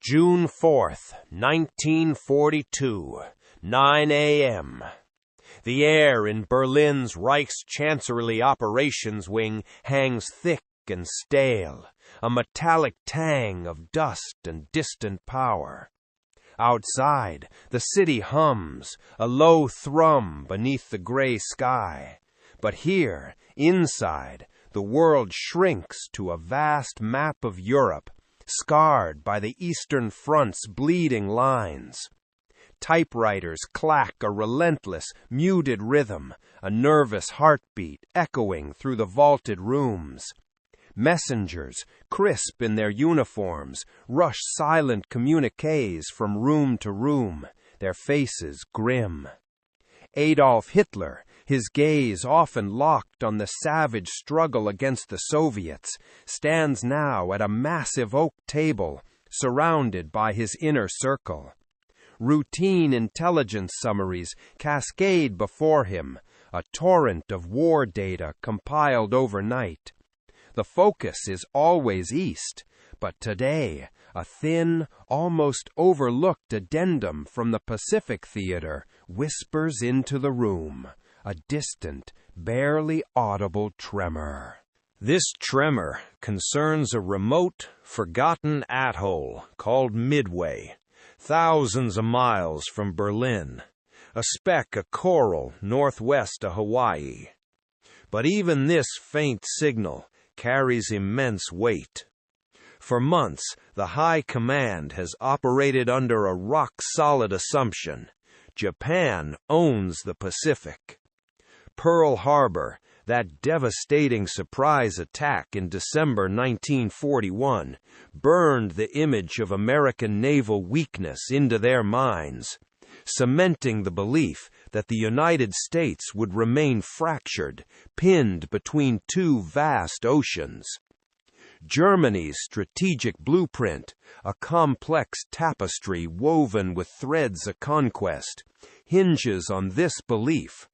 June 4th, 1942, 9 a.m. The air in Berlin's Reichschancellery Operations Wing hangs thick and stale, a metallic tang of dust and distant power. Outside, the city hums, a low thrum beneath the gray sky. But here, inside, the world shrinks to a vast map of Europe, scarred by the Eastern Front's bleeding lines. Typewriters clack a relentless, muted rhythm, a nervous heartbeat echoing through the vaulted rooms. Messengers, crisp in their uniforms, rush silent communiques from room to room, their faces grim. Adolf Hitler, his gaze often locked on the savage struggle against the Soviets, stands now at a massive oak table, surrounded by his inner circle. Routine intelligence summaries cascade before him, a torrent of war data compiled overnight. The focus is always east, but today, a thin, almost overlooked addendum from the Pacific Theater whispers into the room, a distant, barely audible tremor. This tremor concerns a remote, forgotten atoll called Midway, thousands of miles from Berlin, a speck of coral northwest of Hawaii. But even this faint signal carries immense weight. For months, the High Command has operated under a rock-solid assumption: Japan owns the Pacific. Pearl Harbor, that devastating surprise attack in December 1941, burned the image of American naval weakness into their minds, cementing the belief that the United States would remain fractured, pinned between two vast oceans. Germany's strategic blueprint, a complex tapestry woven with threads of conquest, hinges on this belief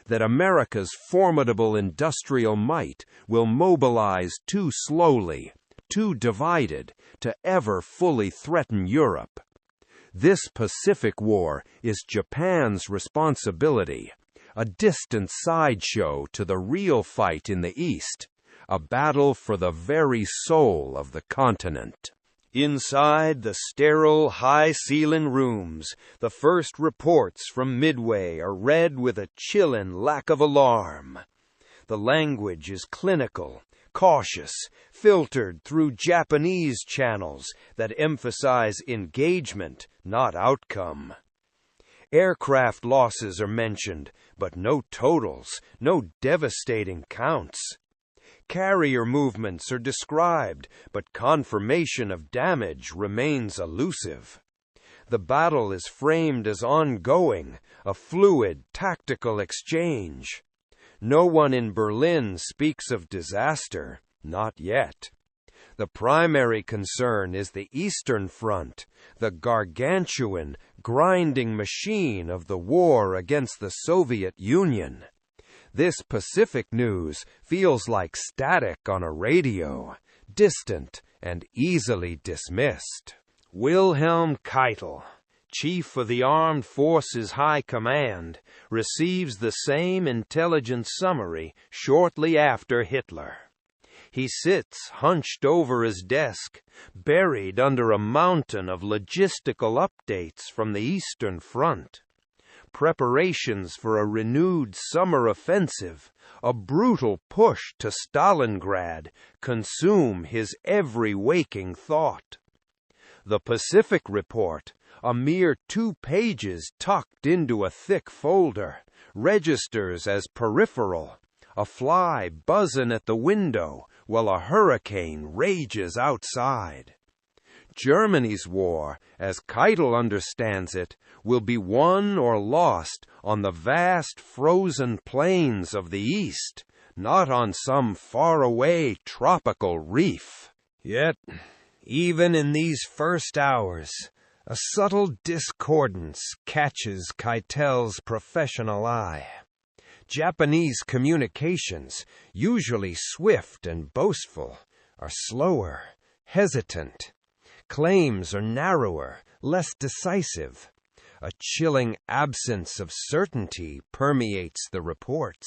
that America's formidable industrial might will mobilize too slowly, too divided, to ever fully threaten Europe. This Pacific War is Japan's responsibility, a distant sideshow to the real fight in the East, a battle for the very soul of the continent. Inside the sterile, high-ceiling rooms, the first reports from Midway are read with a chilling lack of alarm. The language is clinical, cautious, filtered through Japanese channels that emphasize engagement, not outcome. Aircraft losses are mentioned, but no totals, no devastating counts. Carrier movements are described, but confirmation of damage remains elusive. The battle is framed as ongoing, a fluid, tactical exchange. No one in Berlin speaks of disaster, not yet. The primary concern is the Eastern Front, the gargantuan, grinding machine of the war against the Soviet Union. This Pacific news feels like static on a radio, distant and easily dismissed. Wilhelm Keitel, Chief of the Armed Forces High Command, receives the same intelligence summary shortly after Hitler. He sits hunched over his desk, buried under a mountain of logistical updates from the Eastern Front. Preparations for a renewed summer offensive, a brutal push to Stalingrad, consume his every waking thought. The Pacific Report, a mere 2 pages tucked into a thick folder, registers as peripheral, a fly buzzing at the window while a hurricane rages outside. Germany's war, as Keitel understands it, will be won or lost on the vast frozen plains of the East, not on some faraway tropical reef. Yet, even in these first hours, a subtle discordance catches Keitel's professional eye. Japanese communications, usually swift and boastful, are slower, hesitant. Claims are narrower, less decisive. A chilling absence of certainty permeates the reports.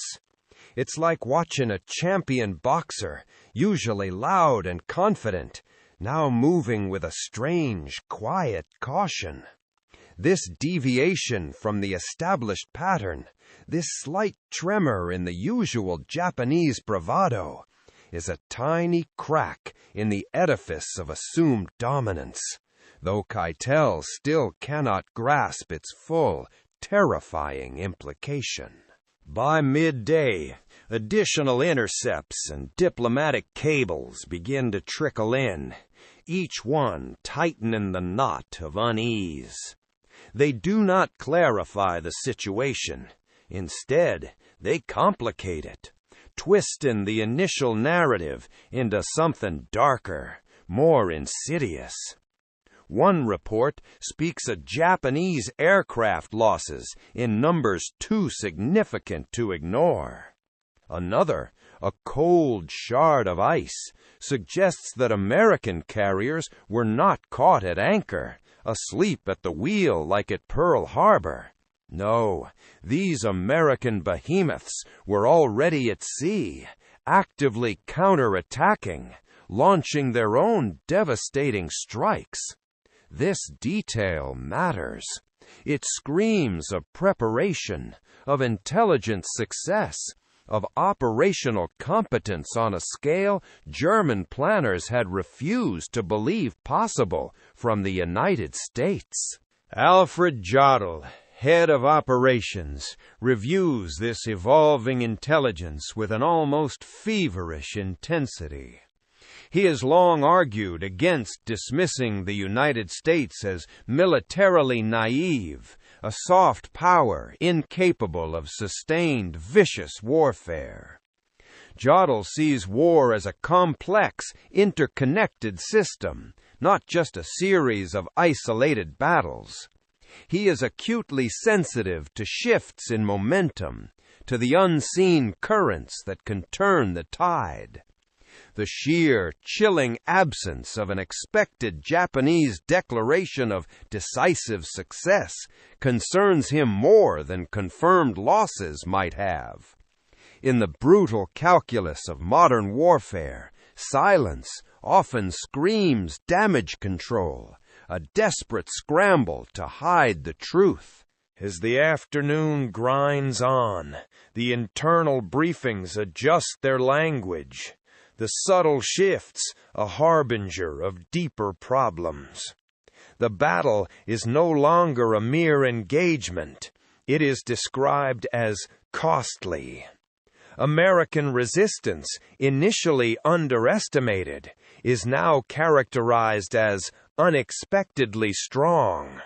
It's like watching a champion boxer, usually loud and confident, now moving with a strange, quiet caution. This deviation from the established pattern, this slight tremor in the usual Japanese bravado, is a tiny crack in the edifice of assumed dominance, though Keitel still cannot grasp its full, terrifying implication. By midday, additional intercepts and diplomatic cables begin to trickle in, each one tightening the knot of unease. They do not clarify the situation. Instead, they complicate it, twisting the initial narrative into something darker, more insidious. One report speaks of Japanese aircraft losses in numbers too significant to ignore. Another, a cold shard of ice, suggests that American carriers were not caught at anchor, asleep at the wheel like at Pearl Harbor. No, these American behemoths were already at sea, actively counterattacking, launching their own devastating strikes. This detail matters. It screams of preparation, of intelligence success, of operational competence on a scale German planners had refused to believe possible from the United States. Alfred Jodl, head of operations, reviews this evolving intelligence with an almost feverish intensity. He has long argued against dismissing the United States as militarily naive, a soft power incapable of sustained, vicious warfare. Jodl sees war as a complex, interconnected system, not just a series of isolated battles. He is acutely sensitive to shifts in momentum, to the unseen currents that can turn the tide. The sheer, chilling absence of an expected Japanese declaration of decisive success concerns him more than confirmed losses might have. In the brutal calculus of modern warfare, silence often screams damage control, a desperate scramble to hide the truth. As the afternoon grinds on, the internal briefings adjust their language. The subtle shifts, a harbinger of deeper problems. The battle is no longer a mere engagement. It is described as costly. American resistance, initially underestimated, is now characterized as unexpectedly strong.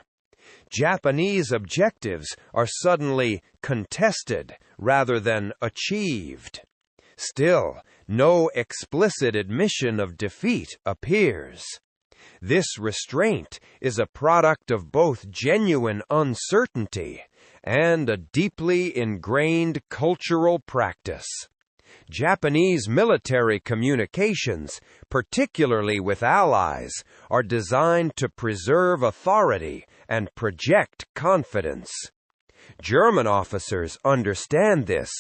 Japanese objectives are suddenly contested rather than achieved. Still, no explicit admission of defeat appears. This restraint is a product of both genuine uncertainty and a deeply ingrained cultural practice. Japanese military communications, particularly with allies, are designed to preserve authority and project confidence. German officers understand this,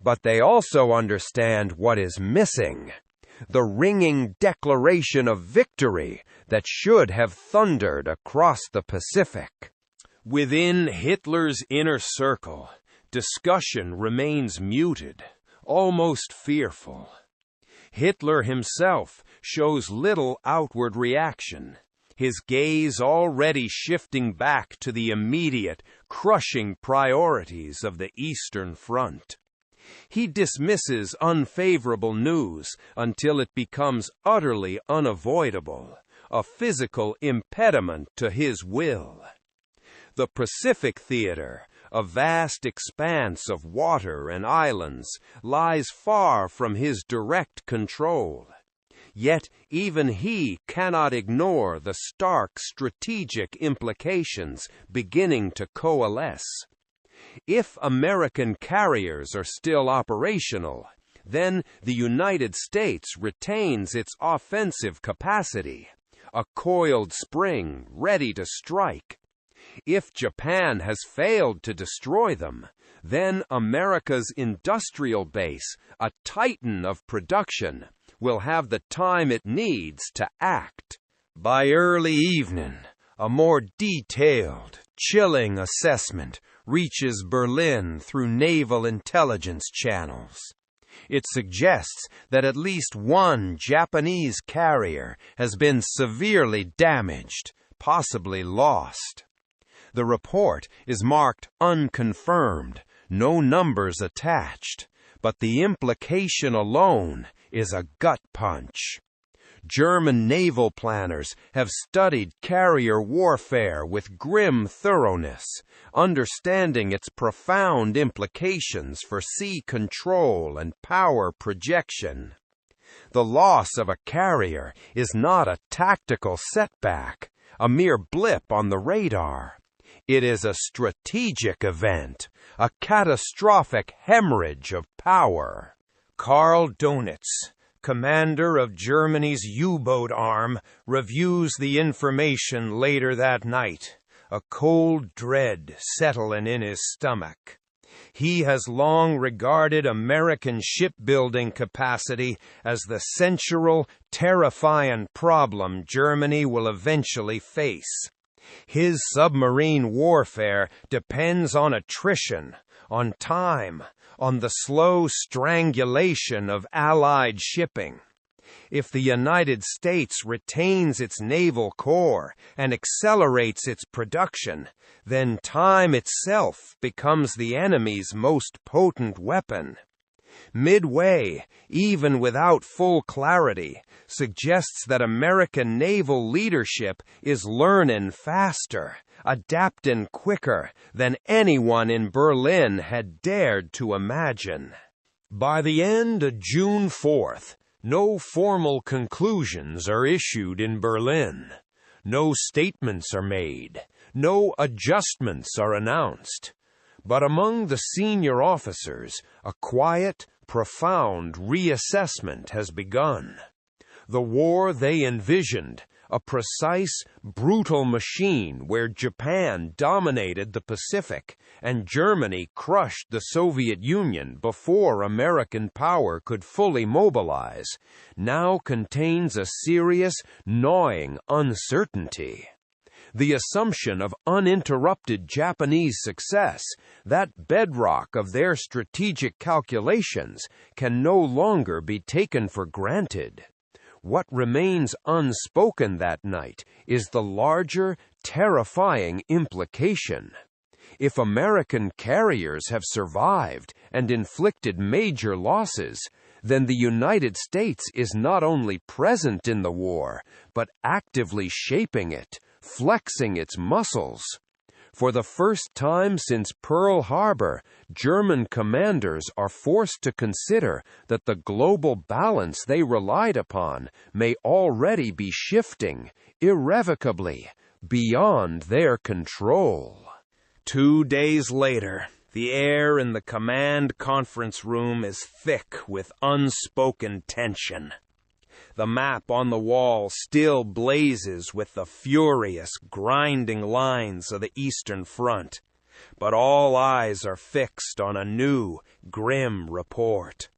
but they also understand what is missing: the ringing declaration of victory that should have thundered across the Pacific. Within Hitler's inner circle, discussion remains muted, almost fearful. Hitler himself shows little outward reaction, his gaze already shifting back to the immediate, crushing priorities of the Eastern Front. He dismisses unfavorable news until it becomes utterly unavoidable, a physical impediment to his will. The Pacific Theater, a vast expanse of water and islands, lies far from his direct control. Yet even he cannot ignore the stark strategic implications beginning to coalesce. If American carriers are still operational, then the United States retains its offensive capacity, a coiled spring ready to strike. If Japan has failed to destroy them, then America's industrial base, a titan of production, will have the time it needs to act. By early evening, a more detailed, chilling assessment reaches Berlin through naval intelligence channels. It suggests that at least one Japanese carrier has been severely damaged, possibly lost. The report is marked unconfirmed, no numbers attached, but the implication alone is a gut punch. German naval planners have studied carrier warfare with grim thoroughness, understanding its profound implications for sea control and power projection. The loss of a carrier is not a tactical setback, a mere blip on the radar. It is a strategic event, a catastrophic hemorrhage of power. Karl Donitz, commander of Germany's U-boat arm, reviews the information later that night, a cold dread settling in his stomach. He has long regarded American shipbuilding capacity as the central, terrifying problem Germany will eventually face. His submarine warfare depends on attrition, on time, on the slow strangulation of Allied shipping. If the United States retains its naval core and accelerates its production, then time itself becomes the enemy's most potent weapon. Midway, even without full clarity, suggests that American naval leadership is learning faster, adapting quicker than anyone in Berlin had dared to imagine. By the end of June 4th, no formal conclusions are issued in Berlin. No statements are made. No adjustments are announced. But among the senior officers, a quiet, profound reassessment has begun. The war they envisioned, a precise, brutal machine where Japan dominated the Pacific and Germany crushed the Soviet Union before American power could fully mobilize, now contains a serious, gnawing uncertainty. The assumption of uninterrupted Japanese success, that bedrock of their strategic calculations, can no longer be taken for granted. What remains unspoken that night is the larger, terrifying implication. If American carriers have survived and inflicted major losses, then the United States is not only present in the war, but actively shaping it, flexing its muscles. For the first time since Pearl Harbor, German commanders are forced to consider that the global balance they relied upon may already be shifting, irrevocably, beyond their control. 2 days later, the air in the command conference room is thick with unspoken tension. The map on the wall still blazes with the furious, grinding lines of the Eastern Front, but all eyes are fixed on a new, grim report.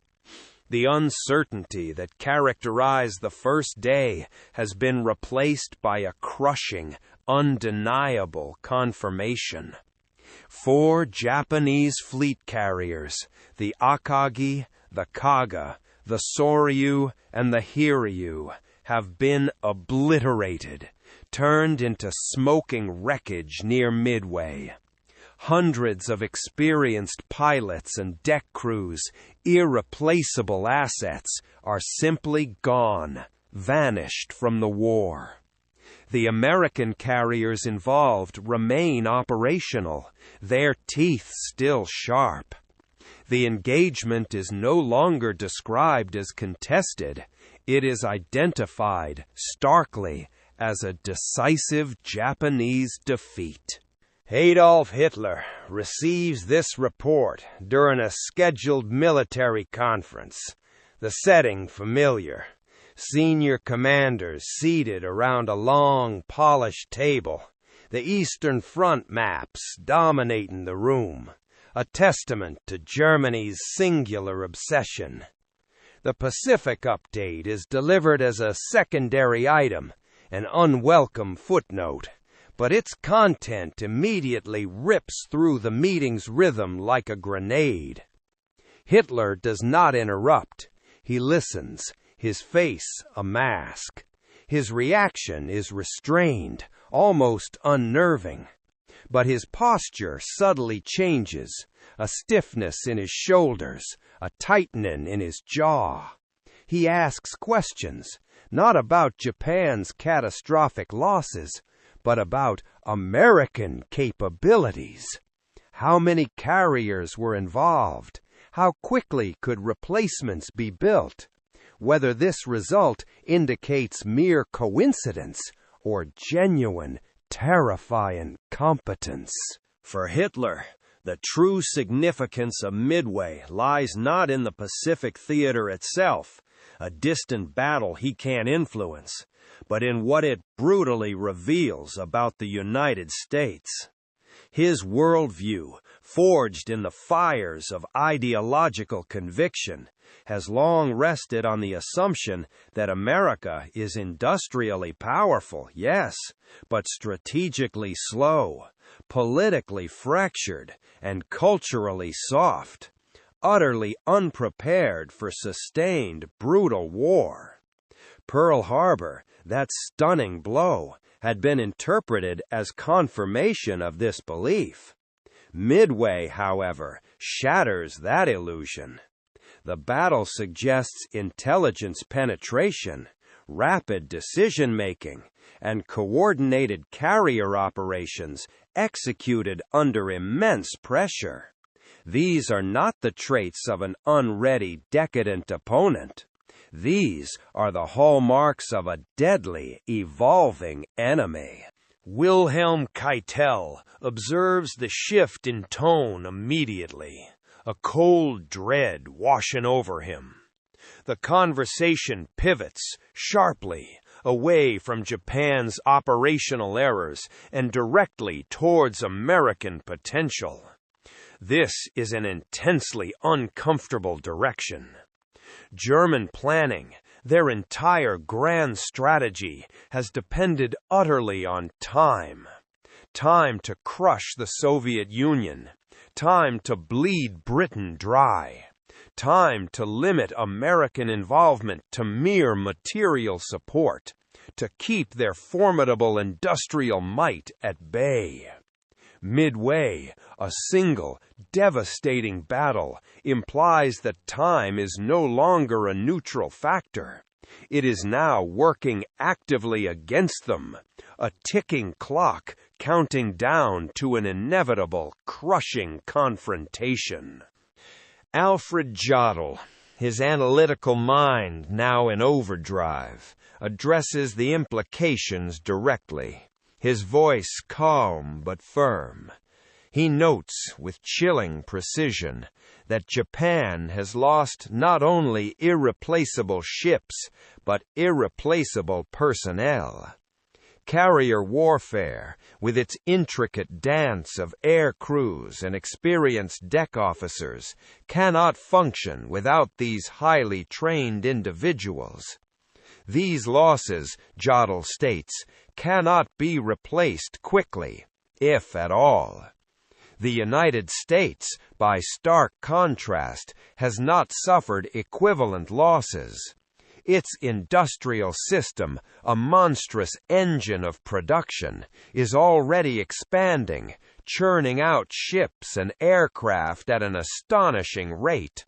The uncertainty that characterized the first day has been replaced by a crushing, undeniable confirmation. 4 Japanese fleet carriers, the Akagi, the Kaga, the Soryu, and the Hiryu, have been obliterated, turned into smoking wreckage near Midway. Hundreds of experienced pilots and deck crews, irreplaceable assets, are simply gone, vanished from the war. The American carriers involved remain operational, their teeth still sharp. The engagement is no longer described as contested. It is identified starkly as a decisive Japanese defeat. Adolf Hitler receives this report during a scheduled military conference. The setting familiar. Senior commanders seated around a long, polished table, the Eastern Front maps dominating the room, a testament to Germany's singular obsession. The Pacific update is delivered as a secondary item, an unwelcome footnote, but its content immediately rips through the meeting's rhythm like a grenade. Hitler does not interrupt. He listens, his face a mask. His reaction is restrained, almost unnerving. But his posture subtly changes, a stiffness in his shoulders, a tightening in his jaw. He asks questions, not about Japan's catastrophic losses, but about American capabilities. How many carriers were involved? How quickly could replacements be built? Whether this result indicates mere coincidence or genuine, terrifying competence. For Hitler, the true significance of Midway lies not in the Pacific theater itself, a distant battle he can't influence, but in what it brutally reveals about the United States. His worldview, forged in the fires of ideological conviction, has long rested on the assumption that America is industrially powerful, yes, but strategically slow, politically fractured, and culturally soft, utterly unprepared for sustained, brutal war. Pearl Harbor, that stunning blow, had been interpreted as confirmation of this belief. Midway, however, shatters that illusion. The battle suggests intelligence penetration, rapid decision-making, and coordinated carrier operations executed under immense pressure. These are not the traits of an unready, decadent opponent. These are the hallmarks of a deadly, evolving enemy. Wilhelm Keitel observes the shift in tone immediately, a cold dread washing over him. The conversation pivots sharply away from Japan's operational errors and directly towards American potential. This is an intensely uncomfortable direction. German planning, their entire grand strategy, has depended utterly on time. Time to crush the Soviet Union. Time to bleed Britain dry. Time to limit American involvement to mere material support, to keep their formidable industrial might at bay. Midway, a single, devastating battle, implies that time is no longer a neutral factor. It is now working actively against them, a ticking clock counting down to an inevitable, crushing confrontation. Alfred Jodl, his analytical mind now in overdrive, addresses the implications directly. His voice calm but firm. He notes with chilling precision that Japan has lost not only irreplaceable ships, but irreplaceable personnel. Carrier warfare, with its intricate dance of air crews and experienced deck officers, cannot function without these highly trained individuals. These losses, Jodl states, cannot be replaced quickly, if at all. The United States, by stark contrast, has not suffered equivalent losses. Its industrial system, a monstrous engine of production, is already expanding, churning out ships and aircraft at an astonishing rate.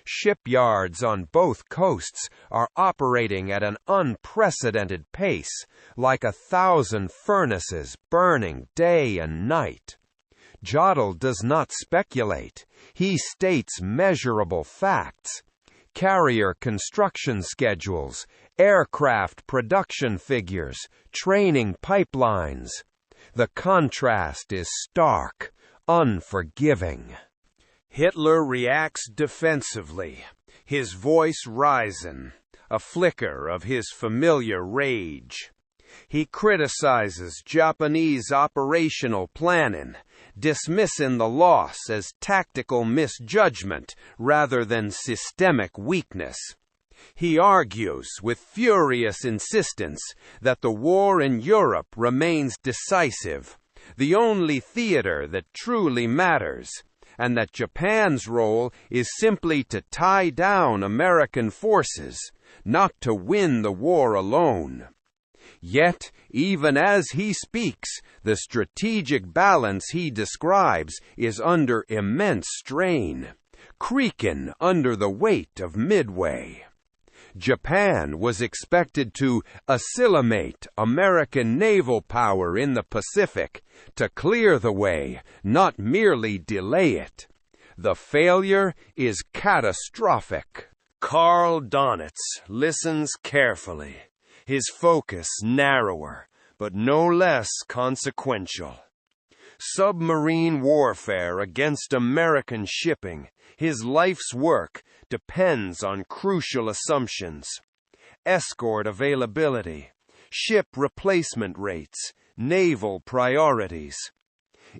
Shipyards on both coasts are operating at an unprecedented pace, like 1,000 furnaces burning day and night. Jodl does not speculate. He states measurable facts. Carrier construction schedules, aircraft production figures, training pipelines. The contrast is stark, unforgiving. Hitler reacts defensively, his voice rising. a flicker of his familiar rage. He criticizes Japanese operational planning, dismissing the loss as tactical misjudgment rather than systemic weakness. He argues with furious insistence that the war in Europe remains decisive, the only theater that truly matters, and that Japan's role is simply to tie down American forces, not to win the war alone. Yet, even as he speaks, the strategic balance he describes is under immense strain, creaking under the weight of Midway. Japan was expected to assimilate American naval power in the Pacific, to clear the way, not merely delay it. The failure is catastrophic. Karl Donitz listens carefully, his focus narrower, but no less consequential. Submarine warfare against American shipping, his life's work, depends on crucial assumptions: escort availability, ship replacement rates, naval priorities.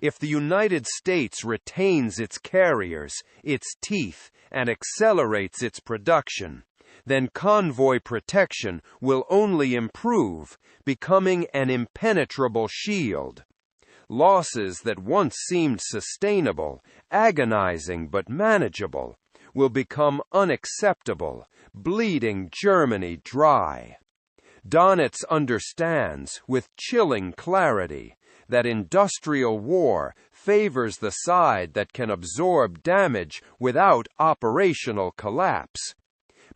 If the United States retains its carriers, its teeth, and accelerates its production, then convoy protection will only improve, becoming an impenetrable shield. Losses that once seemed sustainable, agonizing but manageable, will become unacceptable, bleeding Germany dry. Donitz understands, with chilling clarity, that industrial war favors the side that can absorb damage without operational collapse.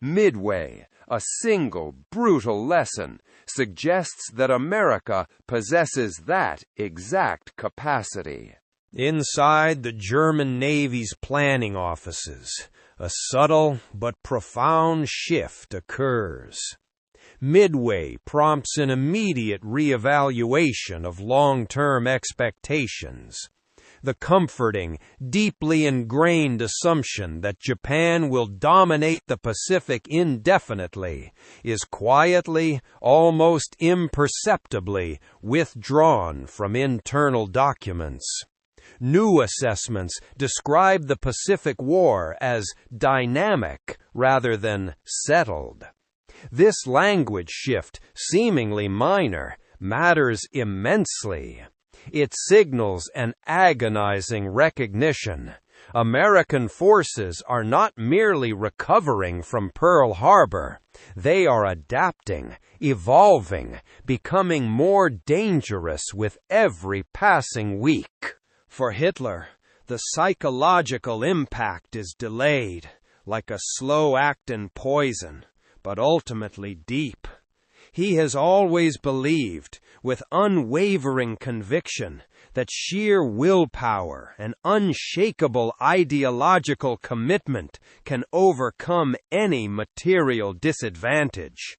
Midway, a single brutal lesson, suggests that America possesses that exact capacity. Inside the German Navy's planning offices, a subtle but profound shift occurs. Midway prompts an immediate reevaluation of long-term expectations. The comforting, deeply ingrained assumption that Japan will dominate the Pacific indefinitely is quietly, almost imperceptibly, withdrawn from internal documents. New assessments describe the Pacific War as dynamic rather than settled. This language shift, seemingly minor, matters immensely. It signals an agonizing recognition. American forces are not merely recovering from Pearl Harbor. They are adapting, evolving, becoming more dangerous with every passing week. For Hitler, the psychological impact is delayed, like a slow-acting poison, but ultimately deep. He has always believed, with unwavering conviction, that sheer willpower and unshakable ideological commitment can overcome any material disadvantage.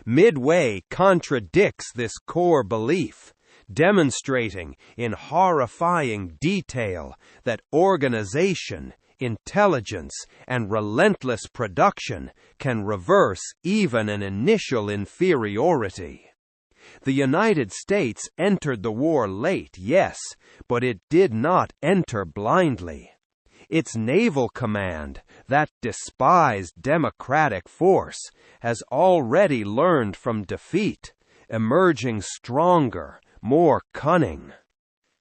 Midway contradicts this core belief, demonstrating in horrifying detail that organization, intelligence, and relentless production can reverse even an initial inferiority. The United States entered the war late, yes, but it did not enter blindly. Its naval command, that despised democratic force, has already learned from defeat, emerging stronger, more cunning.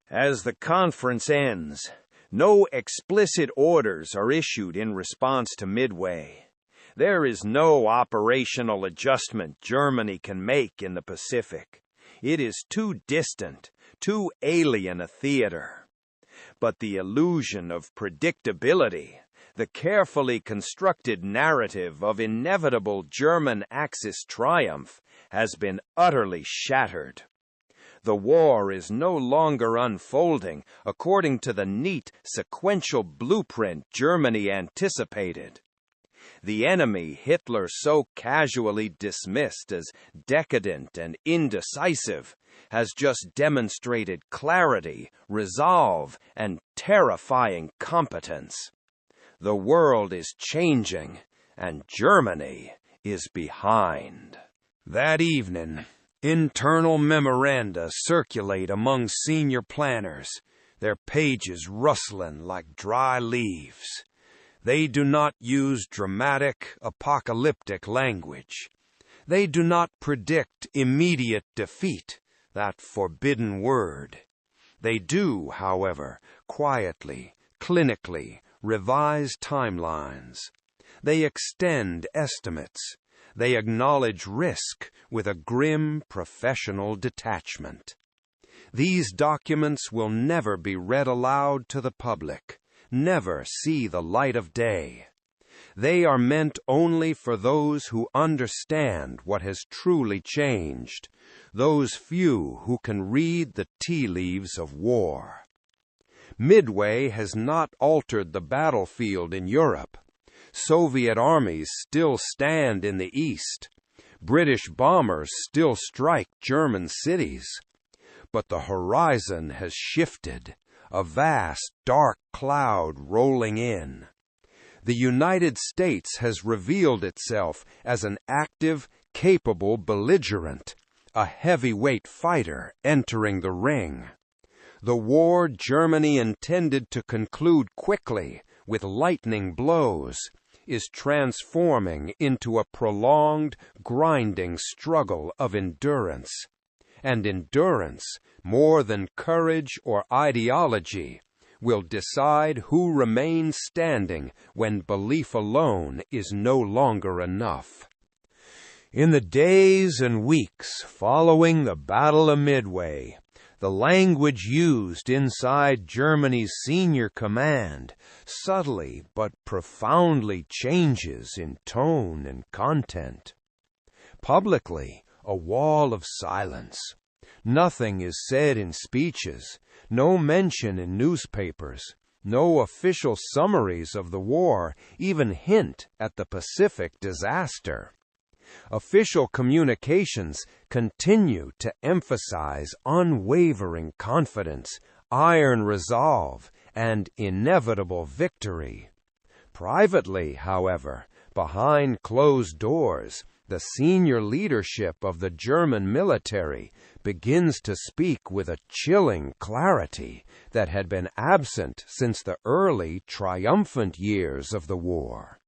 As the conference ends, no explicit orders are issued in response to Midway. There is no operational adjustment Germany can make in the Pacific. It is too distant, too alien a theater. But the illusion of predictability, the carefully constructed narrative of inevitable German Axis triumph, has been utterly shattered. The war is no longer unfolding according to the neat, sequential blueprint Germany anticipated. The enemy Hitler so casually dismissed as decadent and indecisive has just demonstrated clarity, resolve, and terrifying competence. The world is changing, and Germany is behind. That evening, internal memoranda circulate among senior planners, their pages rustling like dry leaves. They do not use dramatic, apocalyptic language. They do not predict immediate defeat, that forbidden word. They do, however, quietly, clinically, revise timelines. They extend estimates. They acknowledge risk with a grim professional detachment. These documents will never be read aloud to the public, never see the light of day. They are meant only for those who understand what has truly changed, those few who can read the tea leaves of war. Midway has not altered the battlefield in Europe. Soviet armies still stand in the east. British bombers still strike German cities. But the horizon has shifted, a vast dark cloud rolling in. The United States has revealed itself as an active, capable belligerent, a heavyweight fighter entering the ring. The war Germany intended to conclude quickly, with lightning blows, is transforming into a prolonged, grinding struggle of endurance. And endurance, more than courage or ideology, will decide who remains standing when belief alone is no longer enough. In the days and weeks following the Battle of Midway, the language used inside Germany's senior command subtly but profoundly changes in tone and content. Publicly, a wall of silence. Nothing is said in speeches, no mention in newspapers, no official summaries of the war even hint at the Pacific disaster. Official communications continue to emphasize unwavering confidence, iron resolve, and inevitable victory. Privately, however, behind closed doors, the senior leadership of the German military begins to speak with a chilling clarity that had been absent since the early, triumphant years of the war.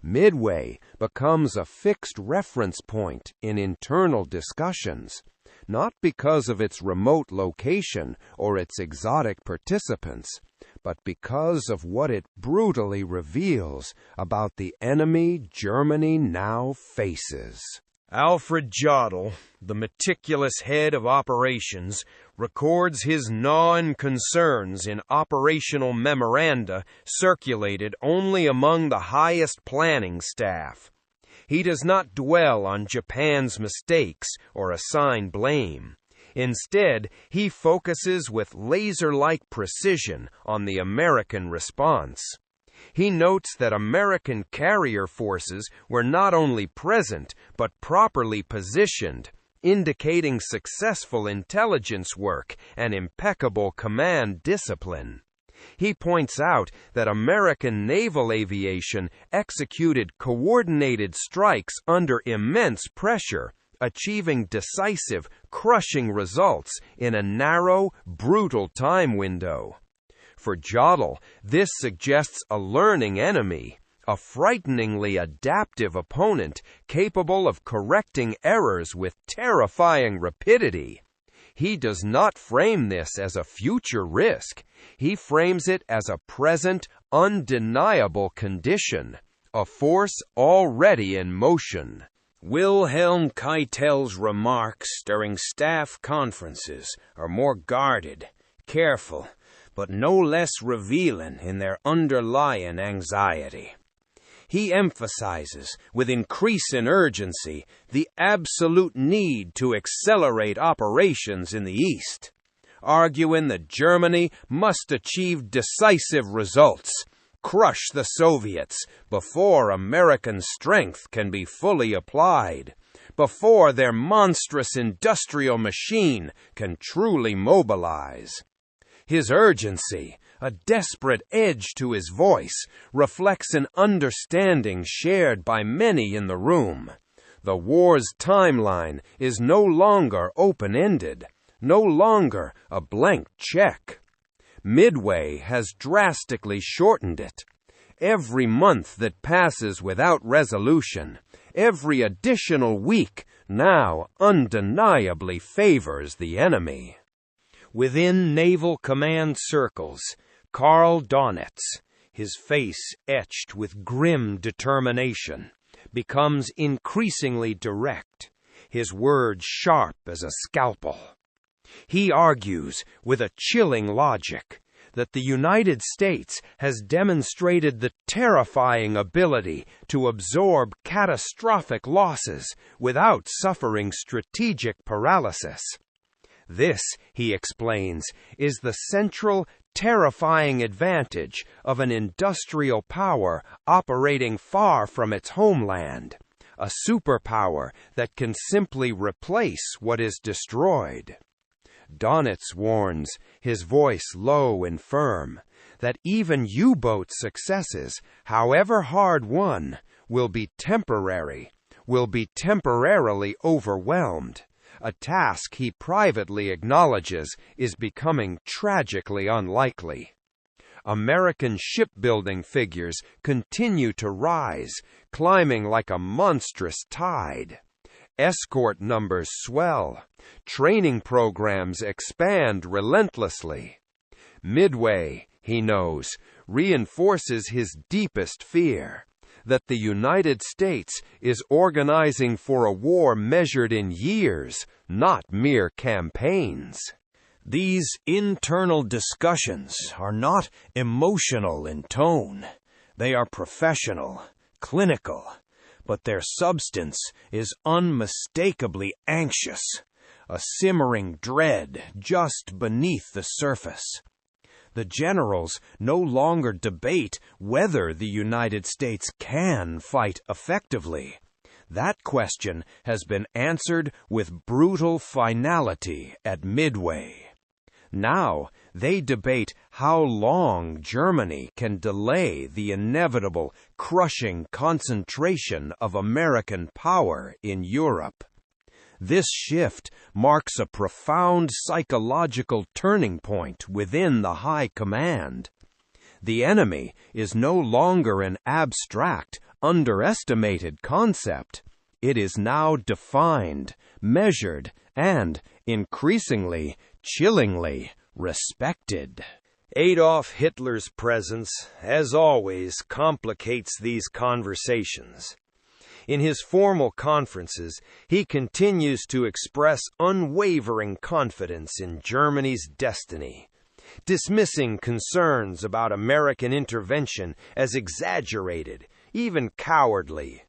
Midway becomes a fixed reference point in internal discussions, not because of its remote location or its exotic participants, but because of what it brutally reveals about the enemy Germany now faces. Alfred Jodl, the meticulous head of operations, records his gnawing concerns in operational memoranda circulated only among the highest planning staff. He does not dwell on Japan's mistakes or assign blame. Instead, he focuses with laser-like precision on the American response. He notes that American carrier forces were not only present, but properly positioned, indicating successful intelligence work and impeccable command discipline. He points out that American naval aviation executed coordinated strikes under immense pressure, achieving decisive, crushing results in a narrow, brutal time window. For Jodl, this suggests a learning enemy, a frighteningly adaptive opponent capable of correcting errors with terrifying rapidity. He does not frame this as a future risk. He frames it as a present, undeniable condition, a force already in motion. Wilhelm Keitel's remarks during staff conferences are more guarded, careful, but no less revealing in their underlying anxiety. He emphasizes, with increasing urgency, the absolute need to accelerate operations in the East, arguing that Germany must achieve decisive results, crush the Soviets before American strength can be fully applied, before their monstrous industrial machine can truly mobilize. His urgency, a desperate edge to his voice, reflects an understanding shared by many in the room. The war's timeline is no longer open-ended, no longer a blank check. Midway has drastically shortened it. Every month that passes without resolution, every additional week now undeniably favors the enemy. Within naval command circles, Karl Donitz, his face etched with grim determination, becomes increasingly direct, his words sharp as a scalpel. He argues with a chilling logic that the United States has demonstrated the terrifying ability to absorb catastrophic losses without suffering strategic paralysis. This, he explains, is the central, terrifying advantage of an industrial power operating far from its homeland, a superpower that can simply replace what is destroyed. Donitz warns, his voice low and firm, that even U-boat successes, however hard won, will be temporary, will be temporarily overwhelmed, a task he privately acknowledges is becoming tragically unlikely. American shipbuilding figures continue to rise, climbing like a monstrous tide. Escort numbers swell. Training programs expand relentlessly. Midway, he knows, reinforces his deepest fear, that the United States is organizing for a war measured in years, not mere campaigns. These internal discussions are not emotional in tone. They are professional, clinical, but their substance is unmistakably anxious, a simmering dread just beneath the surface. The generals no longer debate whether the United States can fight effectively. That question has been answered with brutal finality at Midway. Now they debate how long Germany can delay the inevitable, crushing concentration of American power in Europe. This shift marks a profound psychological turning point within the high command. The enemy is no longer an abstract, underestimated concept. It is now defined, measured, and, increasingly, chillingly, respected. Adolf Hitler's presence, as always, complicates these conversations. In his formal conferences, he continues to express unwavering confidence in Germany's destiny, dismissing concerns about American intervention as exaggerated, even cowardly.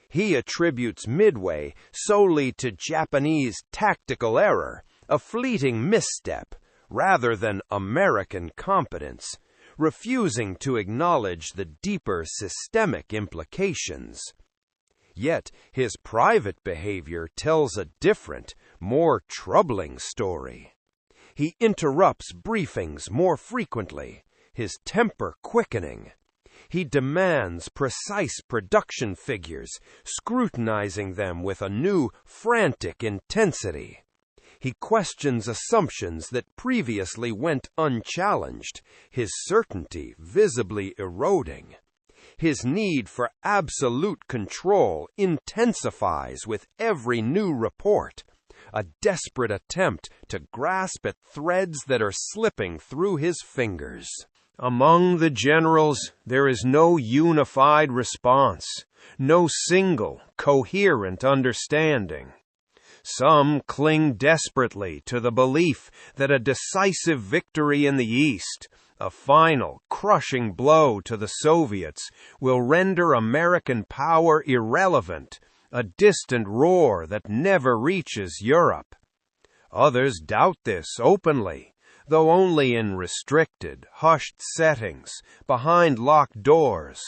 He attributes Midway solely to Japanese tactical error, a fleeting misstep, rather than American competence, refusing to acknowledge the deeper systemic implications. Yet his private behavior tells a different, more troubling story. He interrupts briefings more frequently, his temper quickening. He demands precise production figures, scrutinizing them with a new, frantic intensity. He questions assumptions that previously went unchallenged, his certainty visibly eroding. His need for absolute control intensifies with every new report, a desperate attempt to grasp at threads that are slipping through his fingers. Among the generals, there is no unified response, no single, coherent understanding. Some cling desperately to the belief that a decisive victory in the East, a final, crushing blow to the Soviets, will render American power irrelevant, a distant roar that never reaches Europe. Others doubt this openly, though only in restricted, hushed settings, behind locked doors.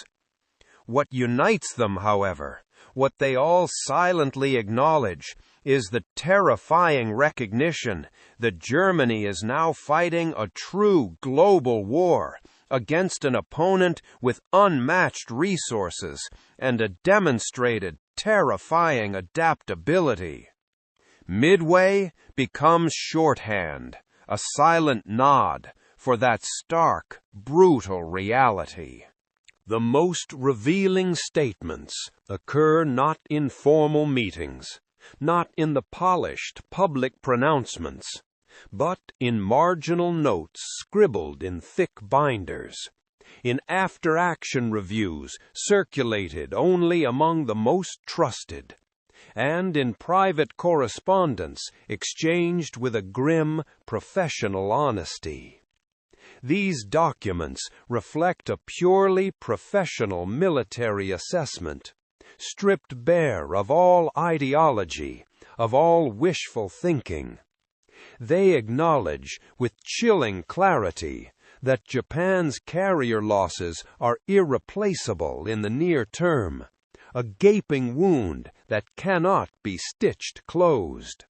What unites them, however, what they all silently acknowledge, is the terrifying recognition that Germany is now fighting a true global war against an opponent with unmatched resources and a demonstrated terrifying adaptability. Midway becomes shorthand, a silent nod for that stark, brutal reality. The most revealing statements occur not in formal meetings, not in the polished public pronouncements, but in marginal notes scribbled in thick binders, in after-action reviews circulated only among the most trusted, and in private correspondence exchanged with a grim, professional honesty. These documents reflect a purely professional military assessment, stripped bare of all ideology, of all wishful thinking. They acknowledge with chilling clarity that Japan's carrier losses are irreplaceable in the near term, a gaping wound that cannot be stitched closed.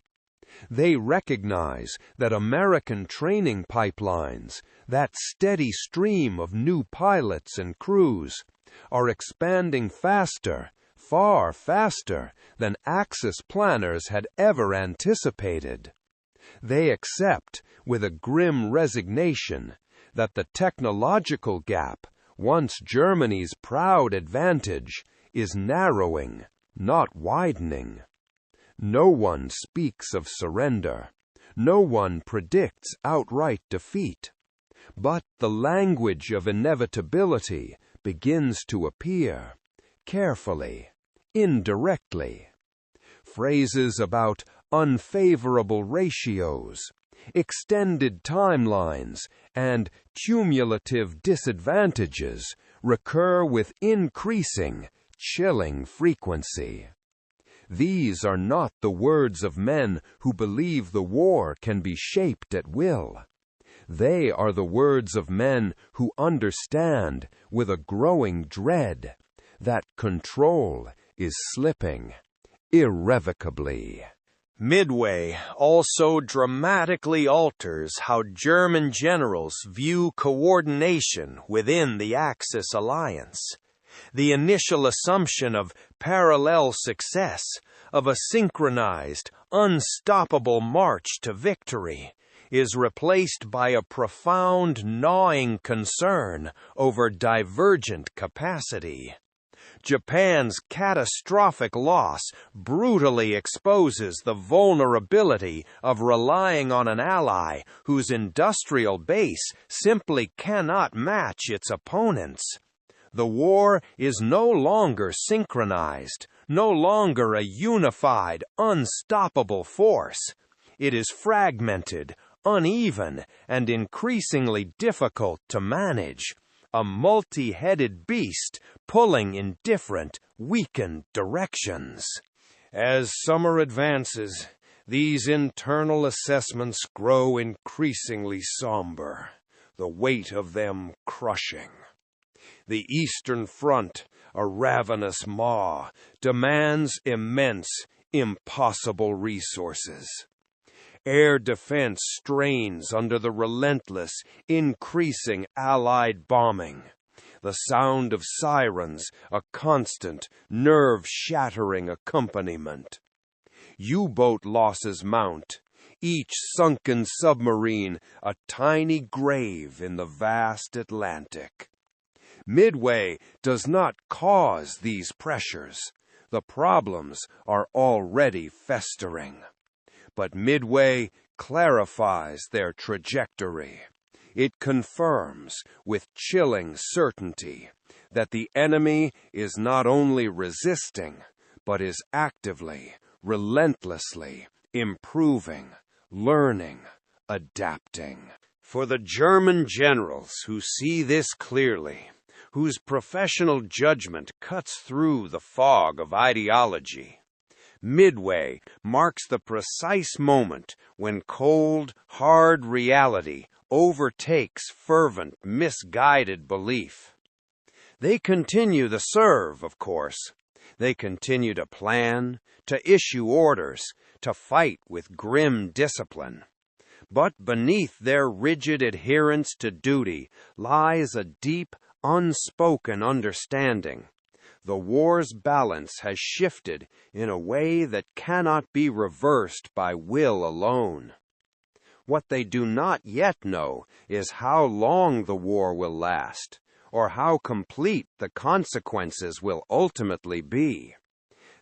They recognize that American training pipelines, that steady stream of new pilots and crews, are expanding faster, far faster than Axis planners had ever anticipated. They accept, with a grim resignation, that the technological gap, once Germany's proud advantage, is narrowing, not widening. No one speaks of surrender. No one predicts outright defeat. But the language of inevitability begins to appear, carefully, indirectly. Phrases about unfavorable ratios, extended timelines, and cumulative disadvantages recur with increasing, chilling frequency. These are not the words of men who believe the war can be shaped at will. They are the words of men who understand, with a growing dread, that control is slipping irrevocably. Midway also dramatically alters how German generals view coordination within the Axis alliance. The initial assumption of parallel success, of a synchronized, unstoppable march to victory, is replaced by a profound, gnawing concern over divergent capacity. Japan's catastrophic loss brutally exposes the vulnerability of relying on an ally whose industrial base simply cannot match its opponents. The war is no longer synchronized, no longer a unified, unstoppable force. It is fragmented, uneven, and increasingly difficult to manage. A multi-headed beast pulling in different, weakened directions. As summer advances, these internal assessments grow increasingly somber, the weight of them crushing. The Eastern Front, a ravenous maw, demands immense, impossible resources. Air defense strains under the relentless, increasing Allied bombing. The sound of sirens, a constant, nerve-shattering accompaniment. U-boat losses mount, each sunken submarine a tiny grave in the vast Atlantic. Midway does not cause these pressures. The problems are already festering. But Midway clarifies their trajectory. It confirms with chilling certainty that the enemy is not only resisting, but is actively, relentlessly improving, learning, adapting. For the German generals who see this clearly, whose professional judgment cuts through the fog of ideology, Midway marks the precise moment when cold, hard reality overtakes fervent, misguided belief. They continue to serve, of course. They continue to plan, to issue orders, to fight with grim discipline. But beneath their rigid adherence to duty lies a deep, unspoken understanding. The war's balance has shifted in a way that cannot be reversed by will alone. What they do not yet know is how long the war will last, or how complete the consequences will ultimately be.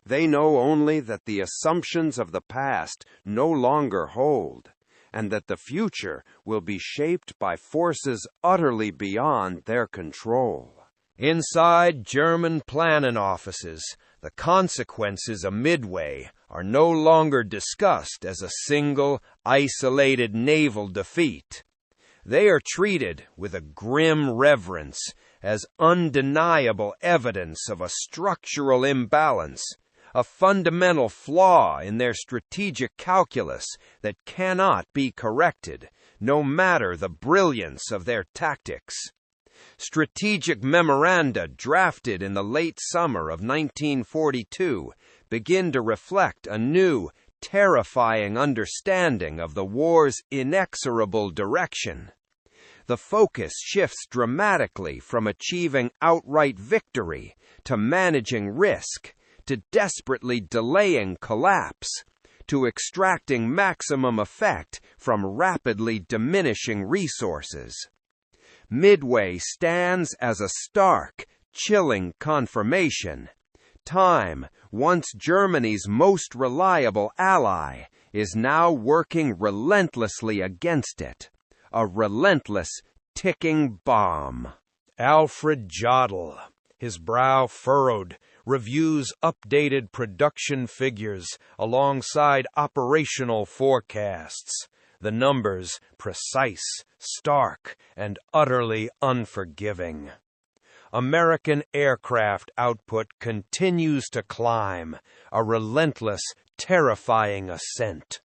They know only that the assumptions of the past no longer hold, and that the future will be shaped by forces utterly beyond their control. Inside German planning offices, the consequences of Midway are no longer discussed as a single, isolated naval defeat. They are treated with a grim reverence as undeniable evidence of a structural imbalance, a fundamental flaw in their strategic calculus that cannot be corrected, no matter the brilliance of their tactics. Strategic memoranda drafted in the late summer of 1942 begin to reflect a new, terrifying understanding of the war's inexorable direction. The focus shifts dramatically from achieving outright victory to managing risk, to desperately delaying collapse, to extracting maximum effect from rapidly diminishing resources. Midway stands as a stark, chilling confirmation. Time, once Germany's most reliable ally, is now working relentlessly against it. A relentless, ticking bomb. Alfred Jodl, his brow furrowed, reviews updated production figures alongside operational forecasts. The numbers precise, stark, and utterly unforgiving. American aircraft output continues to climb, a relentless, terrifying ascent.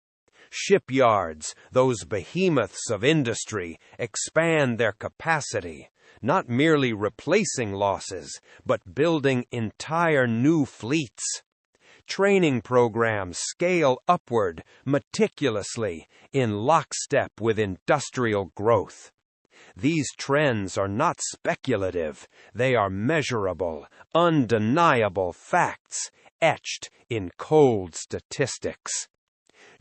Shipyards, those behemoths of industry, expand their capacity, not merely replacing losses, but building entire new fleets. Training programs scale upward meticulously, in lockstep with industrial growth. These trends are not speculative, they are measurable, undeniable facts, etched in cold statistics.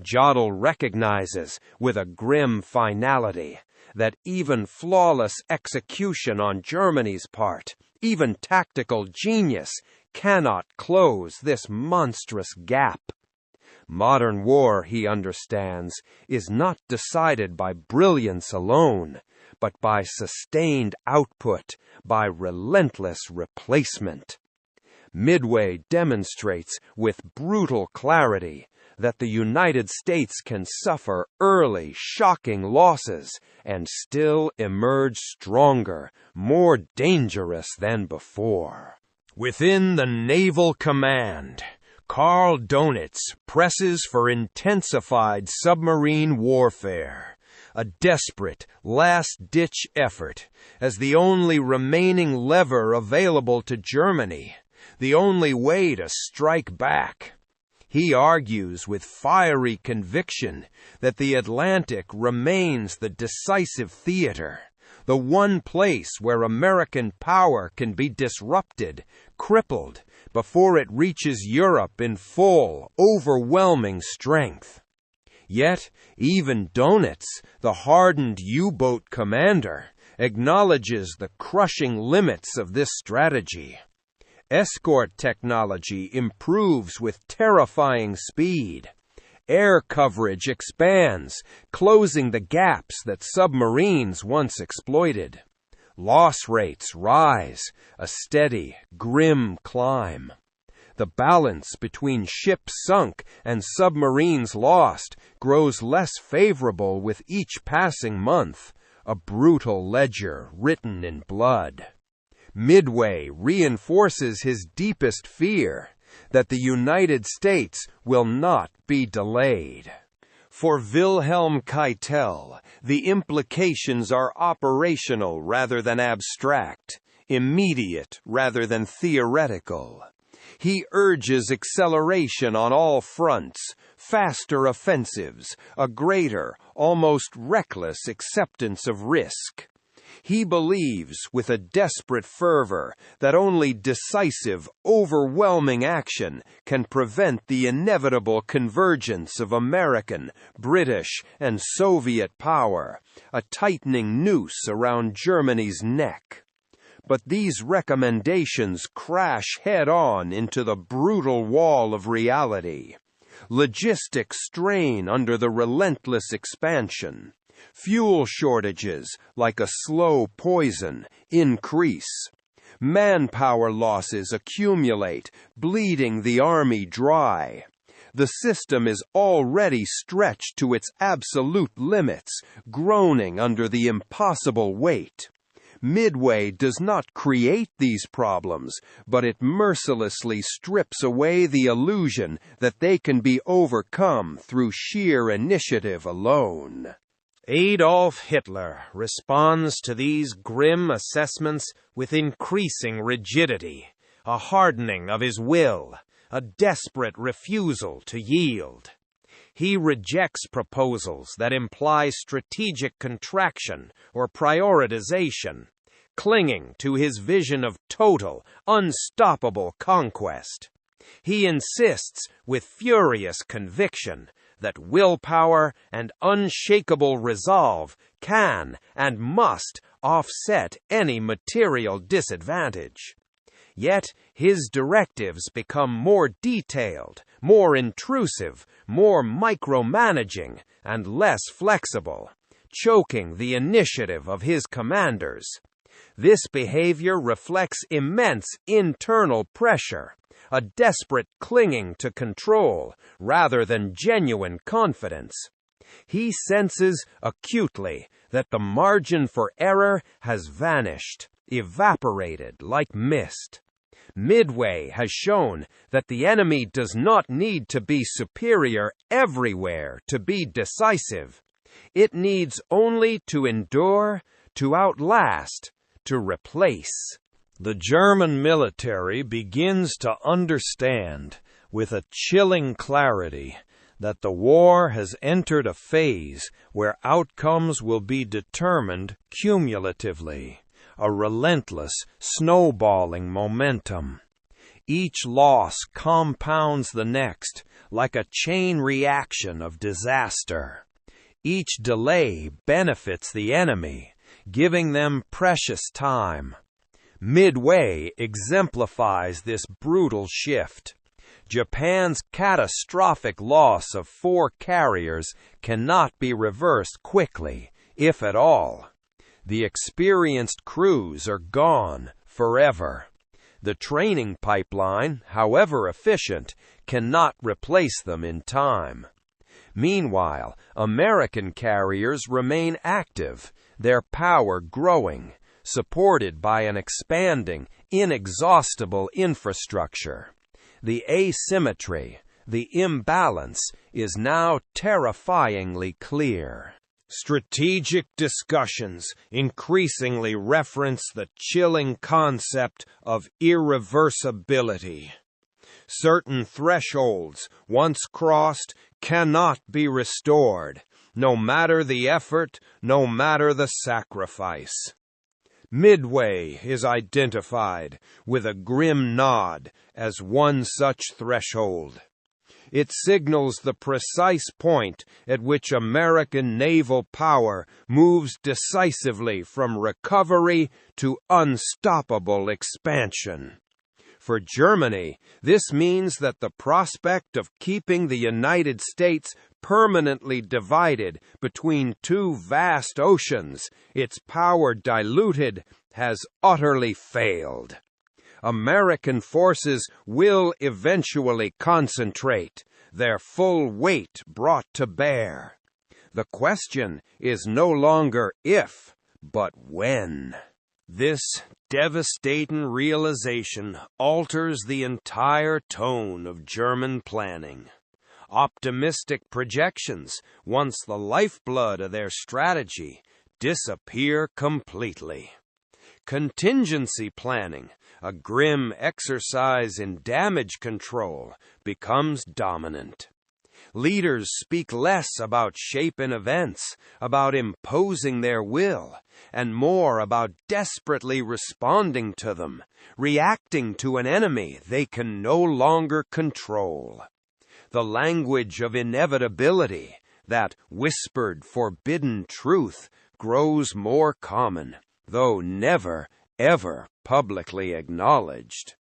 Jodl recognizes, with a grim finality, that even flawless execution on Germany's part, even tactical genius, cannot close this monstrous gap. Modern war, he understands, is not decided by brilliance alone, but by sustained output, by relentless replacement. Midway demonstrates with brutal clarity that the United States can suffer early, shocking losses and still emerge stronger, more dangerous than before. Within the Naval Command, Karl Donitz presses for intensified submarine warfare, a desperate, last-ditch effort, as the only remaining lever available to Germany, the only way to strike back. He argues with fiery conviction that the Atlantic remains the decisive theater, the one place where American power can be disrupted, crippled, before it reaches Europe in full, overwhelming strength. Yet, even Donitz, the hardened U-boat commander, acknowledges the crushing limits of this strategy. Escort technology improves with terrifying speed. Air coverage expands, closing the gaps that submarines once exploited. Loss rates rise, a steady, grim climb. The balance between ships sunk and submarines lost grows less favorable with each passing month, a brutal ledger written in blood. Midway reinforces his deepest fear, that the United States will not be delayed. For Wilhelm Keitel, the implications are operational rather than abstract, immediate rather than theoretical. He urges acceleration on all fronts, faster offensives, a greater, almost reckless acceptance of risk. He believes, with a desperate fervor, that only decisive, overwhelming action can prevent the inevitable convergence of American, British, and Soviet power, a tightening noose around Germany's neck. But these recommendations crash head-on into the brutal wall of reality. Logistic strain under the relentless expansion. Fuel shortages, like a slow poison, increase. Manpower losses accumulate, bleeding the army dry. The system is already stretched to its absolute limits, groaning under the impossible weight. Midway does not create these problems, but it mercilessly strips away the illusion that they can be overcome through sheer initiative alone. Adolf Hitler responds to these grim assessments with increasing rigidity, a hardening of his will, a desperate refusal to yield. He rejects proposals that imply strategic contraction or prioritization, clinging to his vision of total, unstoppable conquest. He insists with furious conviction that willpower and unshakable resolve can and must offset any material disadvantage. Yet his directives become more detailed, more intrusive, more micromanaging, and less flexible, choking the initiative of his commanders. This behavior reflects immense internal pressure, a desperate clinging to control rather than genuine confidence. He senses acutely that the margin for error has vanished, evaporated like mist. Midway has shown that the enemy does not need to be superior everywhere to be decisive. It needs only to endure, to outlast, to replace. The German military begins to understand, with a chilling clarity, that the war has entered a phase where outcomes will be determined cumulatively, a relentless, snowballing momentum. Each loss compounds the next, like a chain reaction of disaster. Each delay benefits the enemy, giving them precious time. Midway exemplifies this brutal shift. Japan's catastrophic loss of 4 carriers cannot be reversed quickly, if at all. The experienced crews are gone forever. The training pipeline, however efficient, cannot replace them in time. Meanwhile, American carriers remain active, their power growing, supported by an expanding, inexhaustible infrastructure. The asymmetry, the imbalance, is now terrifyingly clear. Strategic discussions increasingly reference the chilling concept of irreversibility. Certain thresholds, once crossed, cannot be restored, no matter the effort, no matter the sacrifice. Midway is identified, with a grim nod, as one such threshold. It signals the precise point at which American naval power moves decisively from recovery to unstoppable expansion. For Germany, this means that the prospect of keeping the United States permanently divided between 2 vast oceans, its power diluted, has utterly failed. American forces will eventually concentrate, their full weight brought to bear. The question is no longer if, but when. This devastating realization alters the entire tone of German planning. Optimistic projections, once the lifeblood of their strategy, disappear completely. Contingency planning, a grim exercise in damage control, becomes dominant. Leaders speak less about shaping events, about imposing their will, and more about desperately responding to them, reacting to an enemy they can no longer control. The language of inevitability, that whispered, forbidden truth, grows more common, though never, ever publicly acknowledged.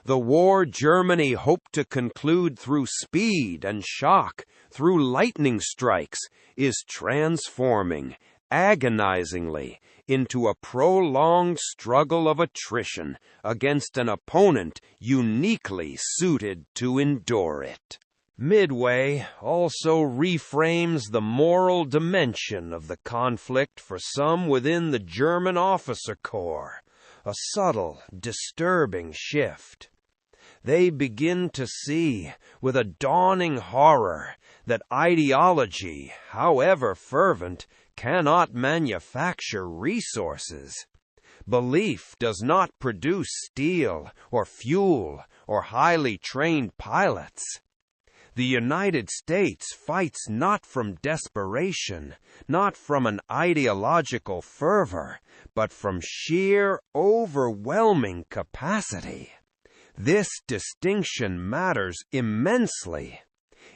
The war Germany hoped to conclude through speed and shock, through lightning strikes, is transforming, agonizingly, into a prolonged struggle of attrition against an opponent uniquely suited to endure it. Midway also reframes the moral dimension of the conflict for some within the German officer corps, a subtle, disturbing shift. They begin to see, with a dawning horror, that ideology, however fervent, cannot manufacture resources. Belief does not produce steel, or fuel, or highly trained pilots. The United States fights not from desperation, not from an ideological fervor, but from sheer, overwhelming capacity. This distinction matters immensely.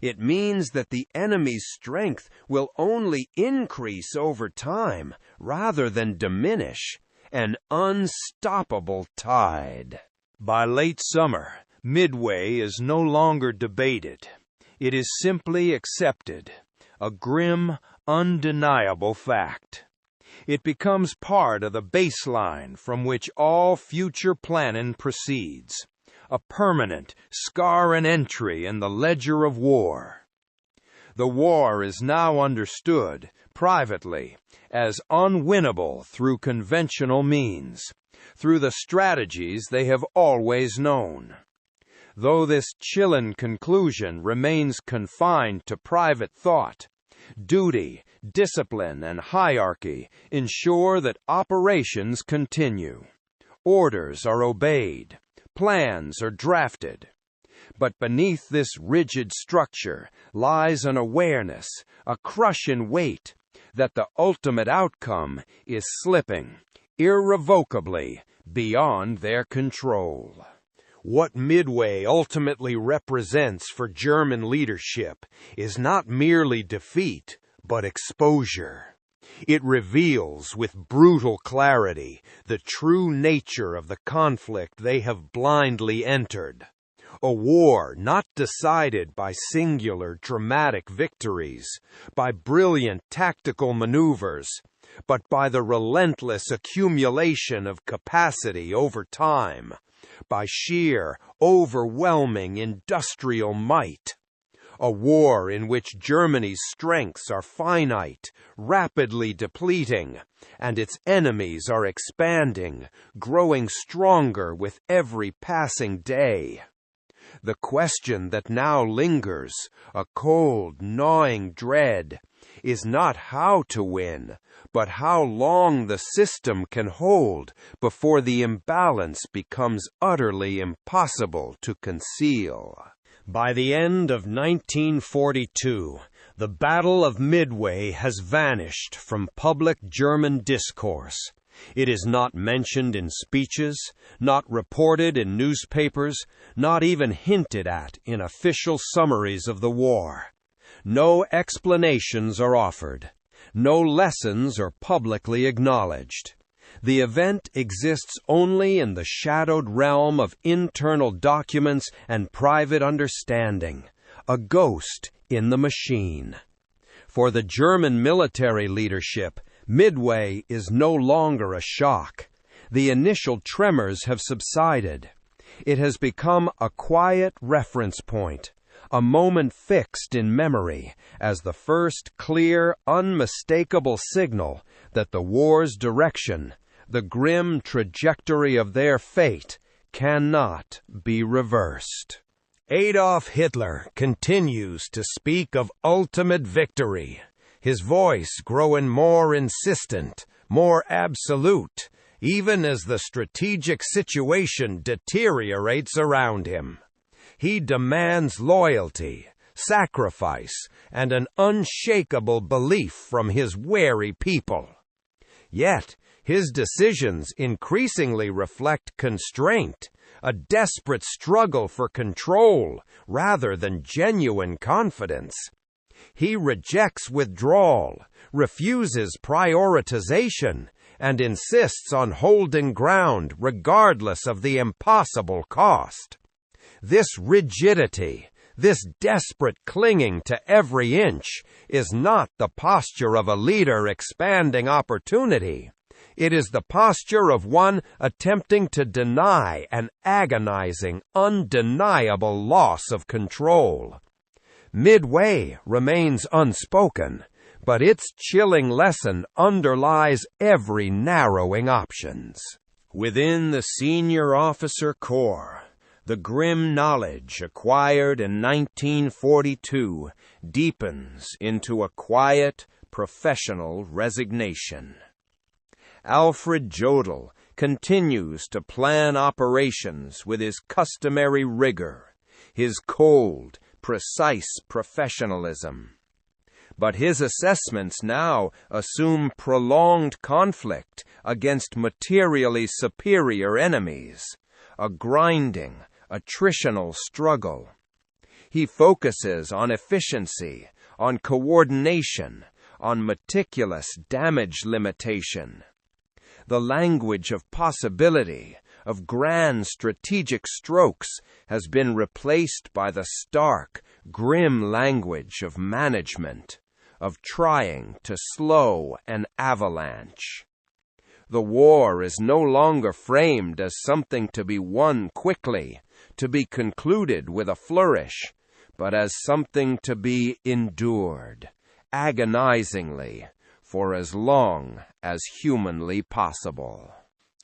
It means that the enemy's strength will only increase over time, rather than diminish, an unstoppable tide. By late summer, Midway is no longer debated. It is simply accepted, a grim, undeniable fact. It becomes part of the baseline from which all future planning proceeds, a permanent, scarring entry in the ledger of war. The war is now understood, privately, as unwinnable through conventional means, through the strategies they have always known. Though this chilling conclusion remains confined to private thought, duty, discipline, and hierarchy ensure that operations continue. Orders are obeyed. Plans are drafted. But beneath this rigid structure lies an awareness, a crushing weight, that the ultimate outcome is slipping, irrevocably, beyond their control. What Midway ultimately represents for German leadership is not merely defeat, but exposure. It reveals with brutal clarity the true nature of the conflict they have blindly entered. A war not decided by singular dramatic victories, by brilliant tactical maneuvers, but by the relentless accumulation of capacity over time, by sheer, overwhelming industrial might. A war in which Germany's strengths are finite, rapidly depleting, and its enemies are expanding, growing stronger with every passing day. The question that now lingers, a cold, gnawing dread, is not how to win, but how long the system can hold before the imbalance becomes utterly impossible to conceal. By the end of 1942, the Battle of Midway has vanished from public German discourse. It is not mentioned in speeches, not reported in newspapers, not even hinted at in official summaries of the war. No explanations are offered. No lessons are publicly acknowledged. The event exists only in the shadowed realm of internal documents and private understanding, a ghost in the machine. For the German military leadership, Midway is no longer a shock. The initial tremors have subsided. It has become a quiet reference point, a moment fixed in memory as the first clear, unmistakable signal that the war's direction, the grim trajectory of their fate, cannot be reversed. Adolf Hitler continues to speak of ultimate victory, his voice growing more insistent, more absolute, even as the strategic situation deteriorates around him. He demands loyalty, sacrifice, and an unshakable belief from his wary people. Yet, his decisions increasingly reflect constraint, a desperate struggle for control, rather than genuine confidence. He rejects withdrawal, refuses prioritization, and insists on holding ground regardless of the impossible cost. This rigidity, this desperate clinging to every inch, is not the posture of a leader expanding opportunity. It is the posture of one attempting to deny an agonizing, undeniable loss of control. Midway remains unspoken, but its chilling lesson underlies every narrowing options. Within the senior officer corps, the grim knowledge acquired in 1942 deepens into a quiet, professional resignation. Alfred Jodl continues to plan operations with his customary rigor, his cold, precise professionalism. But his assessments now assume prolonged conflict against materially superior enemies, a grinding, attritional struggle. He focuses on efficiency, on coordination, on meticulous damage limitation. The language of possibility, of grand strategic strokes, has been replaced by the stark, grim language of management, of trying to slow an avalanche. The war is no longer framed as something to be won quickly, to be concluded with a flourish, but as something to be endured, agonizingly, for as long as humanly possible.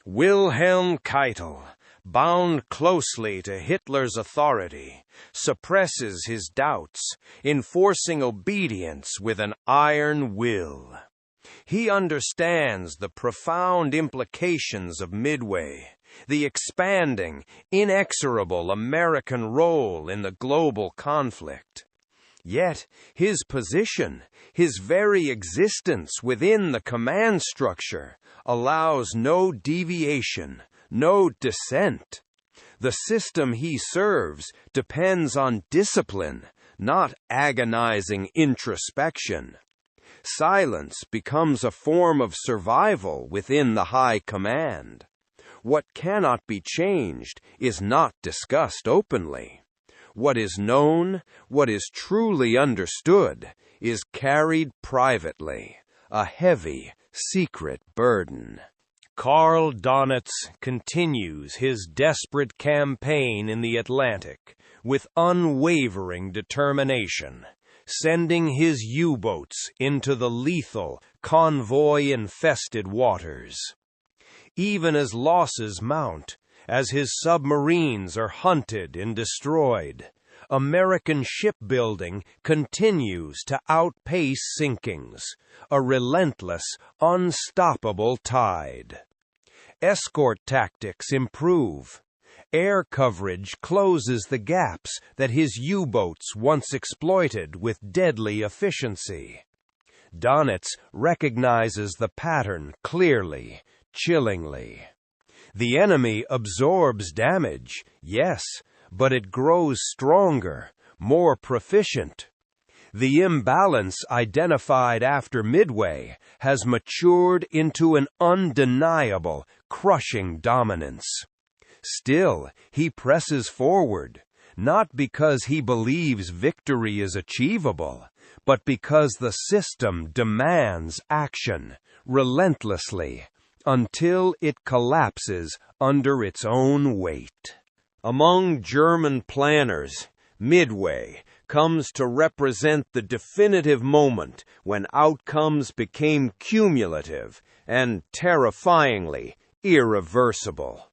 Wilhelm Keitel, bound closely to Hitler's authority, suppresses his doubts, enforcing obedience with an iron will. He understands the profound implications of Midway, the expanding, inexorable American role in the global conflict. Yet his position, his very existence within the command structure, allows no deviation, no dissent. The system he serves depends on discipline, not agonizing introspection. Silence becomes a form of survival within the high command. What cannot be changed is not discussed openly. What is known, what is truly understood, is carried privately, a heavy, secret burden. Karl Donitz continues his desperate campaign in the Atlantic with unwavering determination, sending his U-boats into the lethal, convoy-infested waters. Even as losses mount, as his submarines are hunted and destroyed, American shipbuilding continues to outpace sinkings, a relentless, unstoppable tide. Escort tactics improve. Air coverage closes the gaps that his U-boats once exploited with deadly efficiency. Donitz recognizes the pattern clearly, chillingly. The enemy absorbs damage, yes, but it grows stronger, more proficient. The imbalance identified after Midway has matured into an undeniable, crushing dominance. Still, he presses forward, not because he believes victory is achievable, but because the system demands action, relentlessly, until it collapses under its own weight. Among German planners, Midway comes to represent the definitive moment when outcomes became cumulative and terrifyingly irreversible.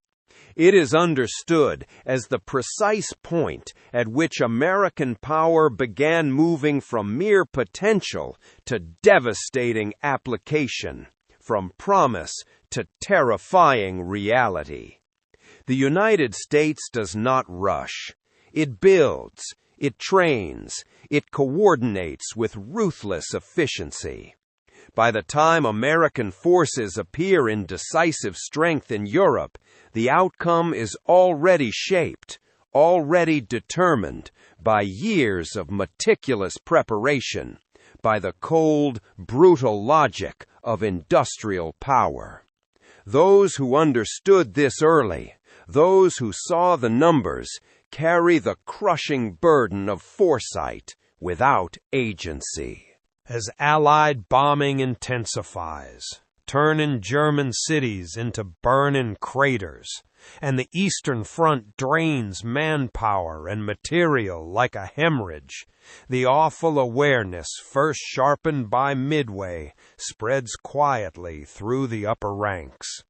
It is understood as the precise point at which American power began moving from mere potential to devastating application, from promise to terrifying reality. The United States does not rush. It builds, It trains, it coordinates with ruthless efficiency. By the time American forces appear in decisive strength in Europe, the outcome is already shaped, already determined by years of meticulous preparation, by the cold, brutal logic of industrial power. Those who understood this early, those who saw the numbers, carry the crushing burden of foresight without agency. As Allied bombing intensifies, turning German cities into burning craters, and the Eastern Front drains manpower and material like a hemorrhage, the awful awareness first sharpened by Midway spreads quietly through the upper ranks.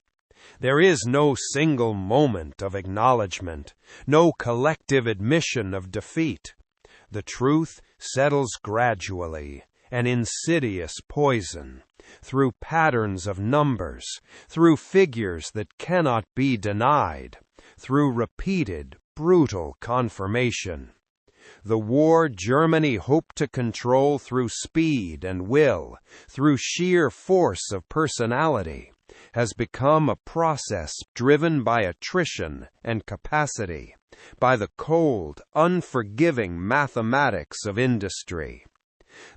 There is no single moment of acknowledgement, no collective admission of defeat. The truth settles gradually, an insidious poison, through patterns of numbers, through figures that cannot be denied, through repeated, brutal confirmation. The war Germany hoped to control through speed and will, through sheer force of personality, has become a process driven by attrition and capacity, by the cold, unforgiving mathematics of industry.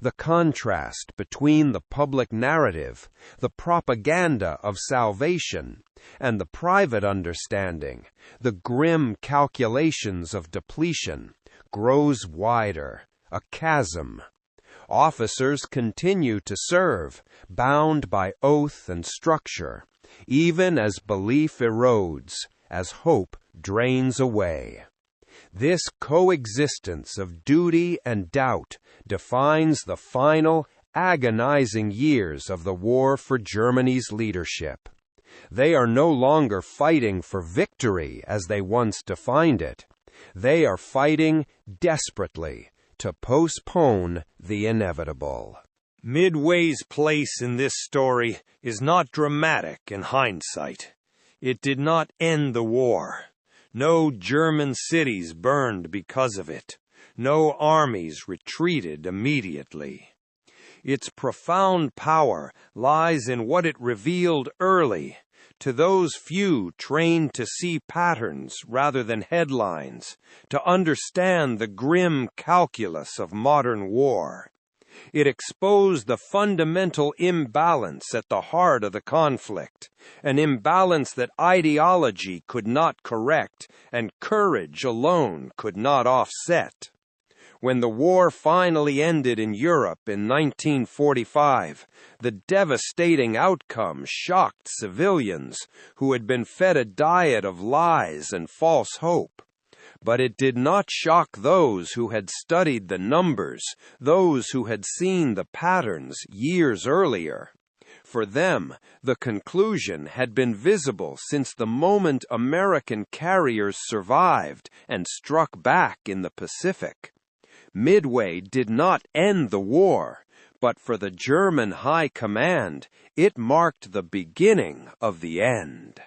The contrast between the public narrative, the propaganda of salvation, and the private understanding, the grim calculations of depletion, grows wider, a chasm. Officers continue to serve, bound by oath and structure, even as belief erodes, as hope drains away. This coexistence of duty and doubt defines the final, agonizing years of the war for Germany's leadership. They are no longer fighting for victory as they once defined it. They are fighting desperately to postpone the inevitable. Midway's place in this story is not dramatic in hindsight. It did not end the war. No German cities burned because of it. No armies retreated immediately. Its profound power lies in what it revealed early, to those few trained to see patterns rather than headlines, to understand the grim calculus of modern war. It exposed the fundamental imbalance at the heart of the conflict, an imbalance that ideology could not correct and courage alone could not offset. When the war finally ended in Europe in 1945, the devastating outcome shocked civilians who had been fed a diet of lies and false hope. But it did not shock those who had studied the numbers, those who had seen the patterns years earlier. For them, the conclusion had been visible since the moment American carriers survived and struck back in the Pacific. Midway did not end the war, but for the German High Command, it marked the beginning of the end.